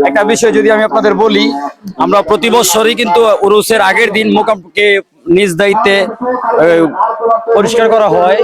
একটা বিষয় যদি আমি আপনাদের বলি, আমরা প্রতি বছরই কিন্তু উরুসের আগের দিন মোকামকে নিজ দায়িত্বে পরিষ্কার করা হয়।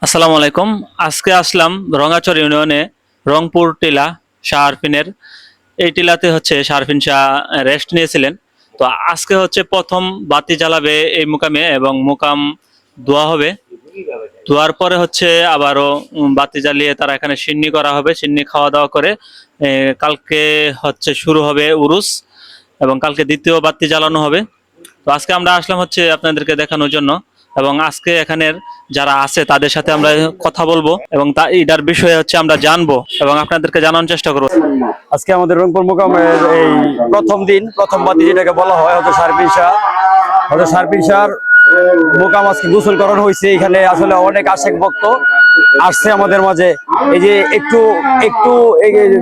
আসসালামু আলাইকুম। আজকে আসলাম রঙাচর ইউনিয়নে রংপুর টিলা শাহ আরফিনের। এই টিলাতে হচ্ছে শাহ আরফিন শাহ রেস্ট নিয়েছিলেন। তো আজকে হচ্ছে প্রথম বাতি জ্বালাবে এই মুকামে এবং মুকাম দোয়া হবে। দোয়ার পরে হচ্ছে আবারও বাতি জ্বালিয়ে তারা এখানে সিন্নি করা হবে। সিন্নি খাওয়া দাওয়া করে কালকে হচ্ছে শুরু হবে উরুস এবং কালকে দ্বিতীয় বাতি জ্বালানো হবে। তো আজকে আমরা আসলাম হচ্ছে আপনাদেরকে দেখানোর জন্য এবং আজকে এখানের যারা আছে তাদের সাথে আমরা কথা বলবো এবং এটার বিষয়ে হচ্ছে আমরা জানবো এবং আপনাদেরকে জানানোর চেষ্টা করবো। আজকে আমাদের রংপুর মোকামের এই প্রথম দিন, প্রথম বাতি যেটাকে বলা হয় হয়তো শারপিন শাহর মোকাম আজকে গোসল করানো হয়েছে। এখানে আসলে অনেক আশেক ভক্ত আসছে আমাদের মাঝে। এই যে একটু একটু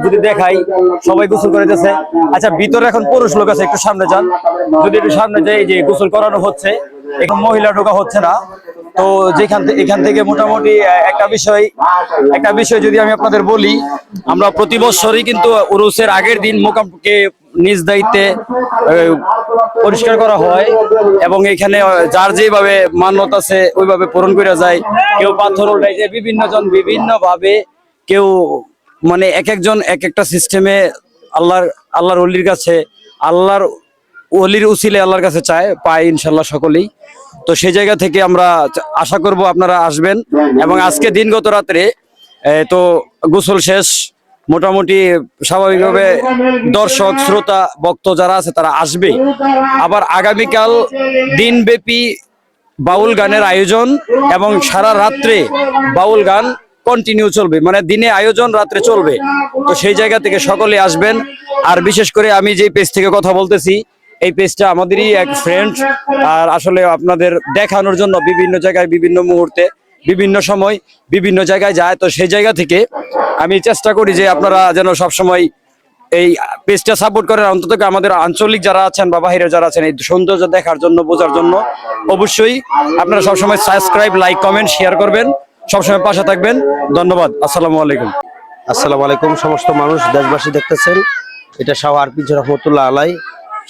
যদি দেখাই, সবাই গোসল করে দিতেছে। আচ্ছা, ভিতরে এখন পুরুষ লোক আছে, একটু সামনে যান। যদি একটু সামনে যাই, এই যে গোসল করানো হচ্ছে, এখন মহিলা ঢোকা হচ্ছে না। তো এখান থেকে মোটামুটি একটা বিষয় যদি আমি আপনাদের বলি, আমরা প্রতি বছরই কিন্তু উরুসের আগের দিন মোকামকে নিজ দায়িত্বে পরিষ্কার করা হয় এবং এখানে যার যেভাবে মান্যত আছে ওইভাবে পূরণ করে যায়। কেউ পাথর উল্টাইছে, বিভিন্ন ভাবে কেউ মানে এক একজন এক একটা সিস্টেমে আল্লাহর ওলির কাছে, আল্লাহর ওলির উসিলে আল্লাহর কাছে পায় ইনশাল্লাহ সকলেই। তো সেই জায়গা থেকে আমরা আশা করব আপনারা আসবেন এবং আজকে দিনগত রাত্রে তো গোসল শেষ, মোটামুটি স্বাভাবিকভাবে দর্শক শ্রোতা ভক্ত যারা আছে তারা আসবে। আবার আগামীকাল দিনব্যাপী বাউল গানের আয়োজন এবং সারা রাত্রে বাউল গান কন্টিনিউ চলবে, মানে দিনে আয়োজন রাত্রে চলবে। তো সেই জায়গা থেকে সকলে আসবেন। আর বিশেষ করে আমি যে পেজ থেকে কথা বলতেছি, এই পেজটা আমাদেরই এক ফ্রেন্ড, আর আসলে আপনাদের দেখানোর জন্য বিভিন্ন জায়গায় বিভিন্ন মুহূর্তে বিভিন্ন সময় বিভিন্ন জায়গায় যায়। তো সেই জায়গা থেকে আমি চেষ্টা করি যে আপনারা যেন সবসময় এই পেজটা সাপোর্ট করেন। অন্তত আমাদের আঞ্চলিক যারা আছেন বা বাহিরে যারা আছেন, এই সৌন্দর্য দেখার জন্য, বোঝার জন্য অবশ্যই আপনারা সবসময় সাবস্ক্রাইব, লাইক, কমেন্ট, শেয়ার করবেন, সবসময় পাশে থাকবেন। ধন্যবাদ। আসসালামু আলাইকুম। আসসালামু আলাইকুম সমস্ত মানুষ, দেশবাসী দেখতেছেন, এটা শাহ আরফিন শাহ রহমতুল্লাহ আলাই,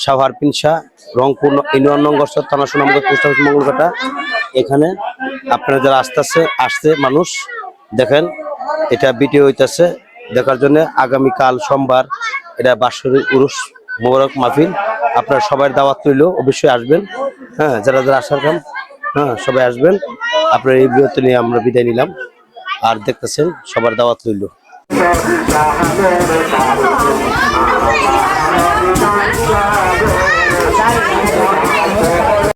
শাহ আরফিন শাহ, রংপুর ইউনিয়ন নং গসর, থানা সুনামগঞ্জ, পোস্ট অফিস, মঙ্গলঘাটা। এখানে আপনারা যারা আসছে মানুষ দেখেন, এটা ভিডিও হইতেছে দেখার জন্য। আগামীকাল সোমবার এটা বাৎসরিক উরুস মোবারক মাহফিল, আপনারা সবাই দাওয়াত রইল, অবশ্যই আসবেন। হ্যাঁ, যারা যারা আসার কাম, হ্যাঁ সবাই আসবেন। আপনার এই বিরতি নিয়ে আমরা বিদায় নিলাম। আর দেখতেছেন সবার দাওয়াত রইল। Thank you.